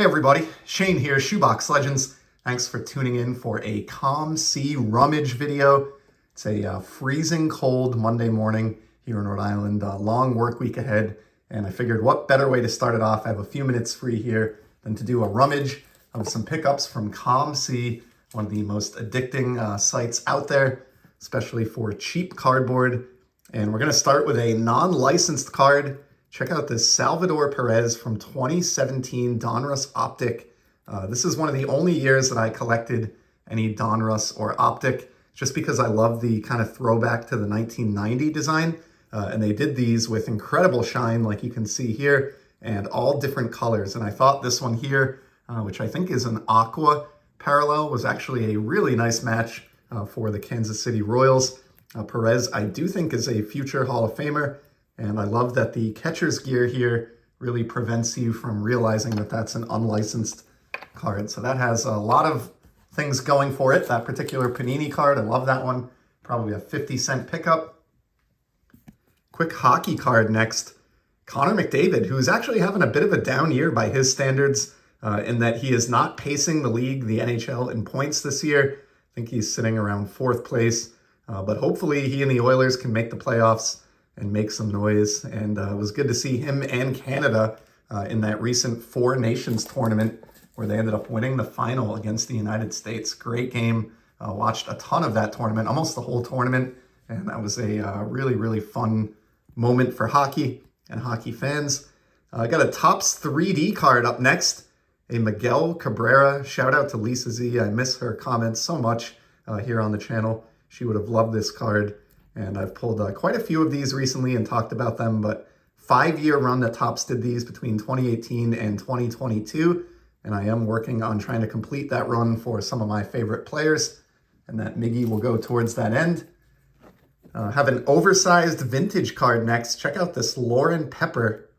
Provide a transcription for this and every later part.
everybody, Shane here, Shoebox Legends. Thanks for tuning in for a Calm Sea Rummage video. It's a freezing cold Monday morning here in Rhode Island, a long work week ahead, and I figured what better way to start it off. I have a few minutes free here than to do a rummage of some pickups from Calm Sea, one of the most addicting sites out there, especially for cheap cardboard. And we're going to start with a non-licensed card. Check out this Salvador Perez from 2017 Donruss Optic. This is one of the only years that I collected any Donruss or Optic, just because I love the kind of throwback to the 1990 design. And they did these with incredible shine, like you can see here, and all different colors. And I thought this one here, which I think is an aqua parallel, was actually a really nice match for the Kansas City Royals. Perez, I do think, is a future Hall of Famer. And I love that the catcher's gear here really prevents you from realizing that that's an unlicensed card. So that has a lot of things going for it. That particular Panini card, I love that one. Probably a 50-cent pickup. Quick hockey card next. Connor McDavid, who's actually having a bit of a down year by his standards, in that he is not pacing the league, the NHL, in points this year. I think he's sitting around 4th place. But hopefully he and the Oilers can make the playoffs and make some noise. And it was good to see him and Canada in that recent Four Nations tournament where they ended up winning the final against the United States. Great game. Watched a ton of that tournament, almost the whole tournament. And that was a really, really fun moment for hockey and hockey fans. I got a Topps 3D card up next. A Miguel Cabrera. Shout out to Lisa Z. I miss her comments so much here on the channel. She would have loved this card. And I've pulled quite a few of these recently and talked about them, but 5-year run that Topps did these between 2018 and 2022. And I am working on trying to complete that run for some of my favorite players. And that Miggy will go towards that end. Have an oversized vintage card next. Check out this Lauren Pepper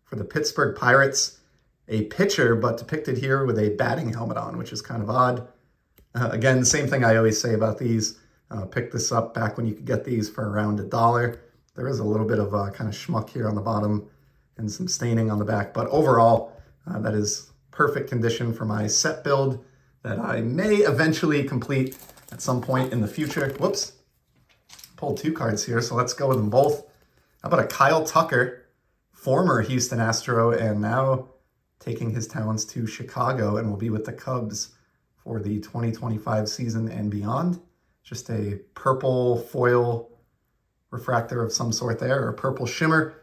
for the Pittsburgh Pirates. A pitcher, but depicted here with a batting helmet on, which is kind of odd. Again, same thing I always say about these. Picked this up back when you could get these for around $1. There is a little bit of kind of schmuck here on the bottom and some staining on the back, but overall, that is perfect condition for my set build that I may eventually complete at some point in the future. Whoops, pulled 2 cards here, so let's go with them both. How about a Kyle Tucker, former Houston Astro, and now taking his talents to Chicago and will be with the Cubs for the 2025 season and beyond. Just a purple foil refractor of some sort there, or purple shimmer.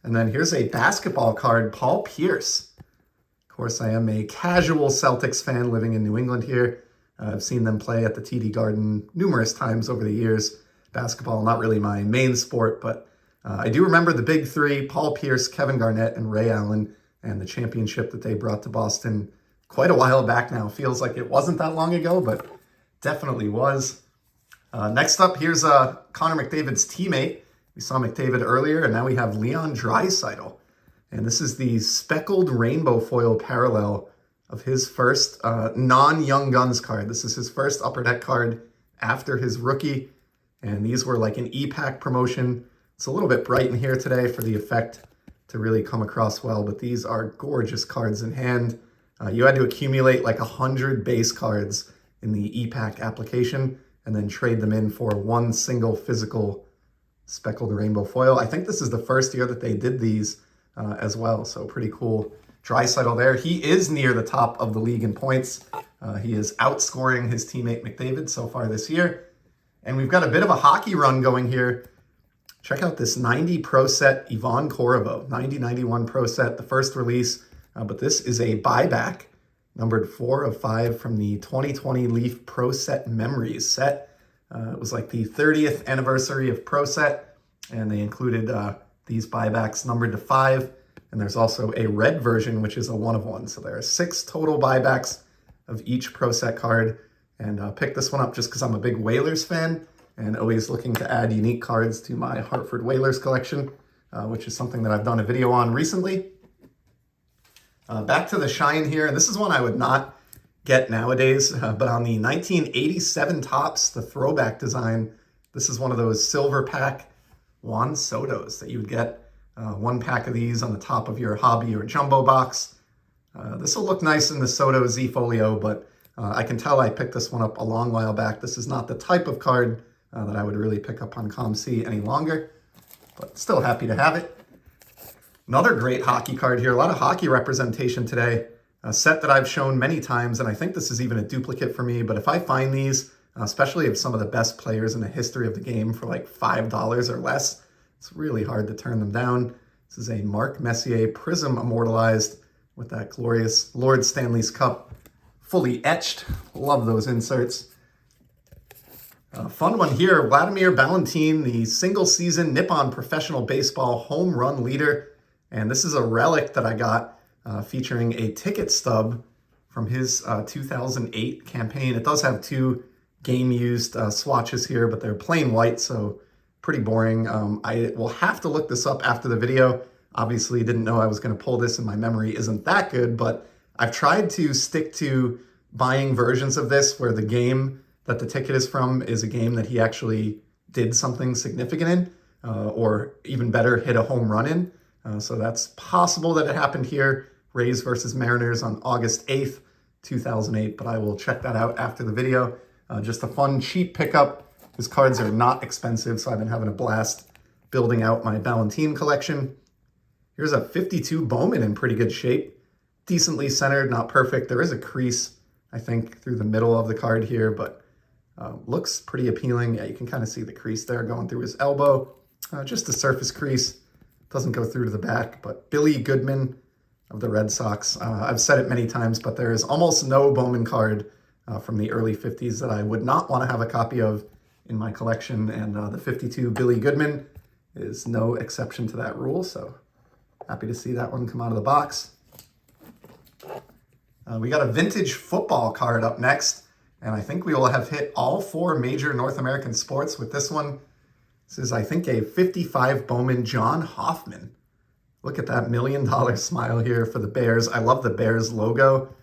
And then here's a basketball card, Paul Pierce. Of course, I am a casual Celtics fan living in New England here. I've seen them play at the TD Garden numerous times over the years. Basketball, not really my main sport, but I do remember the big three, Paul Pierce, Kevin Garnett, and Ray Allen, and the championship that they brought to Boston quite a while back now. Feels like it wasn't that long ago, but definitely was. Next up, here's Connor McDavid's teammate. We saw McDavid earlier, and now we have Leon Draisaitl. And this is the speckled rainbow foil parallel of his first non-Young Guns card. This is his first Upper Deck card after his rookie. And these were like an E-Pack promotion. It's a little bit bright in here today for the effect to really come across well, but these are gorgeous cards in hand. You had to accumulate like 100 base cards in the E-Pack application and then trade them in for one single physical speckled rainbow foil. I think this is the first year that they did these as well, so pretty cool. Draisaitl there. He is near the top of the league in points. He is outscoring his teammate McDavid so far this year. And we've got a bit of a hockey run going here. Check out this 90 Pro Set Ivan Korovo, 90-91 Pro Set, the first release. But this is a buyback, numbered 4 of 5 from the 2020 Leaf Pro Set Memories set. It was like the 30th anniversary of Pro Set, and they included these buybacks numbered to 5. And there's also a red version, which is a 1 of 1. So there are 6 total buybacks of each Pro Set card. And picked this one up just because I'm a big Whalers fan and always looking to add unique cards to my Hartford Whalers collection, which is something that I've done a video on recently. Back to the shine here. This is one I would not get nowadays, but on the 1987 Topps, the throwback design, this is one of those silver pack Juan Sotos that you would get 1 pack of these on the top of your hobby or jumbo box. This will look nice in the Soto Z Folio, but I can tell I picked this one up a long while back. This is not the type of card that I would really pick up on ComC any longer, but still happy to have it. Another great hockey card here. A lot of hockey representation today. A set that I've shown many times, and I think this is even a duplicate for me, but if I find these, especially of some of the best players in the history of the game for like $5 or less, it's really hard to turn them down. This is a Mark Messier Prism Immortalized with that glorious Lord Stanley's Cup fully etched. Love those inserts. Fun one here, Vladimir Valentin, the single-season Nippon Professional Baseball home run leader. And this is a relic that I got featuring a ticket stub from his 2008 campaign. It does have two game-used swatches here, but they're plain white, so pretty boring. I will have to look this up after the video. Obviously, didn't know I was going to pull this, and my memory isn't that good, but I've tried to stick to buying versions of this where the game that the ticket is from is a game that he actually did something significant in, or even better, hit a home run in. So that's possible that it happened here. Rays versus Mariners on August 8th, 2008, but I will check that out after the video. Just a fun, cheap pickup. His cards are not expensive, so I've been having a blast building out my Valentin collection. Here's a 52 Bowman in pretty good shape. Decently centered, not perfect. There is a crease, I think, through the middle of the card here, but looks pretty appealing. Yeah, you can kind of see the crease there going through his elbow. Just a surface crease. Doesn't go through to the back, but Billy Goodman of the Red Sox. I've said it many times, but there is almost no Bowman card from the early 50s that I would not want to have a copy of in my collection, and the 52 Billy Goodman is no exception to that rule, so happy to see that one come out of the box. We got a vintage football card up next, and I think we will have hit all four major North American sports with this one. This is, I think, a 55 Bowman John Hoffman. Look at that $1 million smile here for the Bears. I love the Bears logo.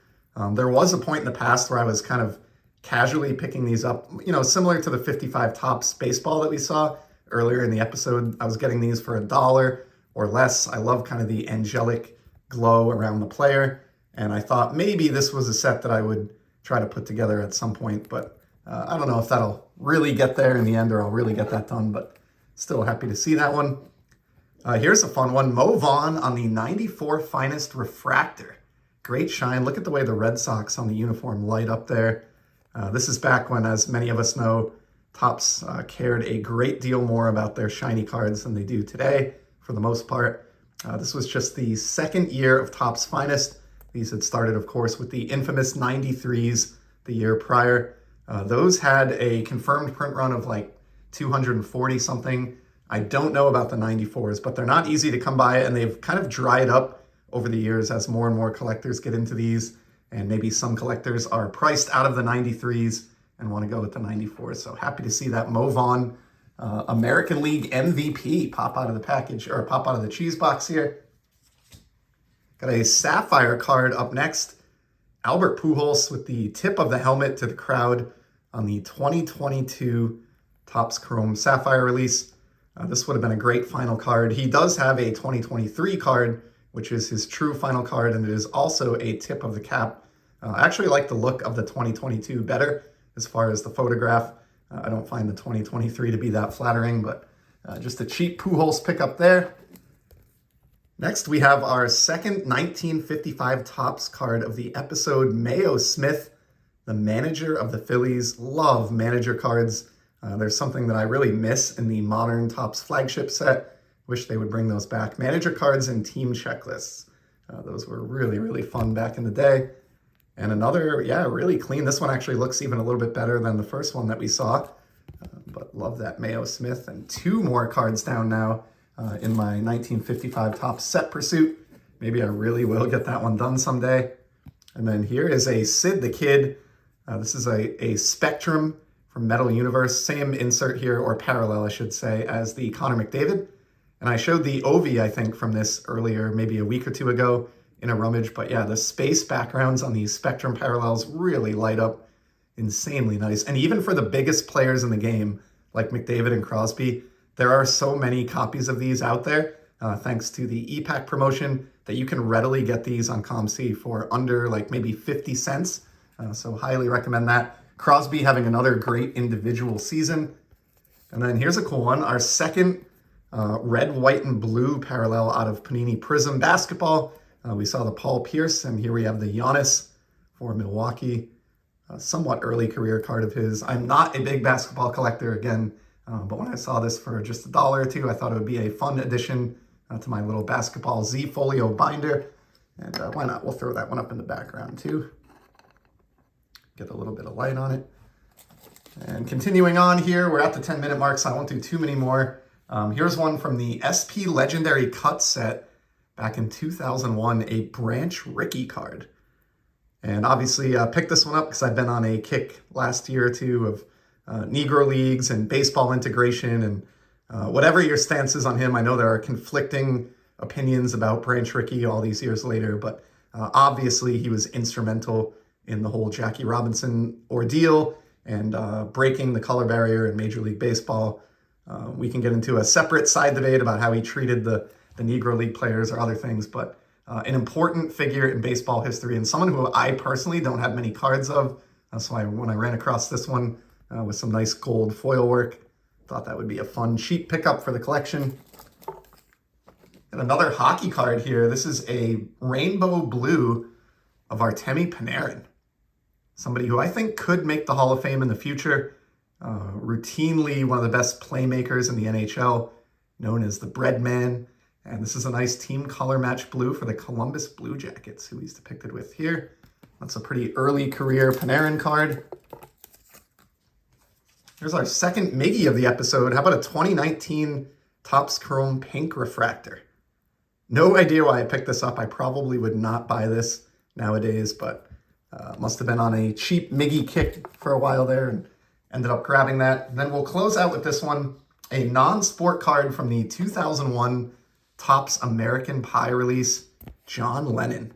There was a point in the past where I was kind of casually picking these up, you know, similar to the 55 Topps baseball that we saw earlier in the episode. I was getting these for $1 or less. I love kind of the angelic glow around the player, and I thought maybe this was a set that I would try to put together at some point, but I don't know if that'll really get there in the end or I'll really get that done, but still happy to see that one. Here's a fun one. Mo Vaughn on the 94 Finest Refractor. Great shine. Look at the way the Red Sox on the uniform light up there. This is back when, as many of us know, Topps cared a great deal more about their shiny cards than they do today, for the most part. This was just the second year of Topps Finest. These had started, of course, with the infamous 93s the year prior. Those had a confirmed print run of like 240 something. I don't know about the 94s, but they're not easy to come by, and they've kind of dried up over the years as more and more collectors get into these, and maybe some collectors are priced out of the 93s and want to go with the 94s. So happy to see that Mo Vaughn American League MVP pop out of the package, or pop out of the cheese box here. Got a Sapphire card up next. Albert Pujols with the tip of the helmet to the crowd on the 2022 Topps Chrome Sapphire release. This would have been a great final card. He does have a 2023 card, which is his true final card, and it is also a tip of the cap. I actually like the look of the 2022 better as far as the photograph. I don't find the 2023 to be that flattering, but just a cheap Pujols pickup there. Next, we have our second 1955 Topps card of the episode, Mayo Smith, the manager of the Phillies. Love manager cards. There's something that I really miss in the modern Topps flagship set. Wish they would bring those back. Manager cards and team checklists. Those were really, really fun back in the day. And another, really clean. This one actually looks even a little bit better than the first one that we saw. But love that Mayo Smith. And two more cards down now in my 1955 Topps set pursuit. Maybe I really will get that one done someday. And then here is a Sid the Kid. This is a Spectrum from Metal Universe. Same insert here, or parallel, I should say, as the Connor McDavid. And I showed the Ovi, I think, from this earlier, maybe a week or two ago in a rummage. But yeah, the space backgrounds on these Spectrum parallels really light up insanely nice. And even for the biggest players in the game, like McDavid and Crosby, there are so many copies of these out there, thanks to the e-Pack promotion. that you can readily get these on ComC for under like maybe 50 cents. So highly recommend that. Crosby having another great individual season. And then here's a cool one. Our second red, white, and blue parallel out of Panini Prism Basketball. We saw the Paul Pierce, and here we have the Giannis for Milwaukee. A somewhat early career card of his. I'm not a big basketball collector again, but when I saw this for just $1 or $2, I thought it would be a fun addition to my little basketball Z folio binder. And why not? We'll throw that one up in the background too. Get a little bit of light on it. And continuing on here, we're at the 10-minute mark, so I won't do too many more. Here's one from the SP Legendary Cut set back in 2001, a Branch Rickey card. And obviously picked this one up because I've been on a kick last year or two of Negro Leagues and baseball integration. And whatever your stance is on him, I know there are conflicting opinions about Branch Rickey all these years later, but obviously he was instrumental in the whole Jackie Robinson ordeal and breaking the color barrier in Major League Baseball. We can get into a separate side debate about how he treated the Negro League players or other things, but an important figure in baseball history and someone who I personally don't have many cards of. So when I ran across this one with some nice gold foil work, thought that would be a fun, cheap pickup for the collection. And another hockey card here. This is a rainbow blue of Artemi Panarin. Somebody who I think could make the Hall of Fame in the future. Routinely one of the best playmakers in the NHL, known as the Bread Man. And this is a nice team color match blue for the Columbus Blue Jackets, who he's depicted with here. That's a pretty early career Panarin card. Here's our second Miggy of the episode. How about a 2019 Topps Chrome Pink Refractor? No idea why I picked this up. I probably would not buy this nowadays, but must have been on a cheap Miggy kick for a while there and ended up grabbing that. And then we'll close out with this one, a non-sport card from the 2001 Topps American Pie release, John Lennon.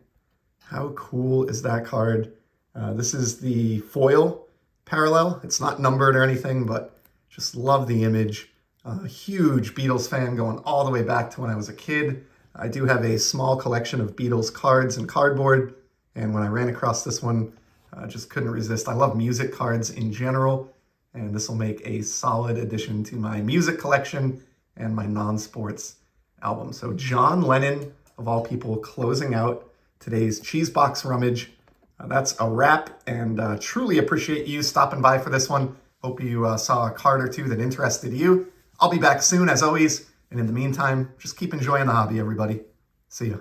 How cool is that card? This is the foil parallel. It's not numbered or anything, but just love the image. A huge Beatles fan going all the way back to when I was a kid. I do have a small collection of Beatles cards and cardboard, and when I ran across this one, I just couldn't resist. I love music cards in general, and this will make a solid addition to my music collection and my non-sports album. So John Lennon, of all people, closing out today's Cheese Box Rummage. That's a wrap, and truly appreciate you stopping by for this one. Hope you saw a card or two that interested you. I'll be back soon, as always, and in the meantime, just keep enjoying the hobby, everybody. See ya.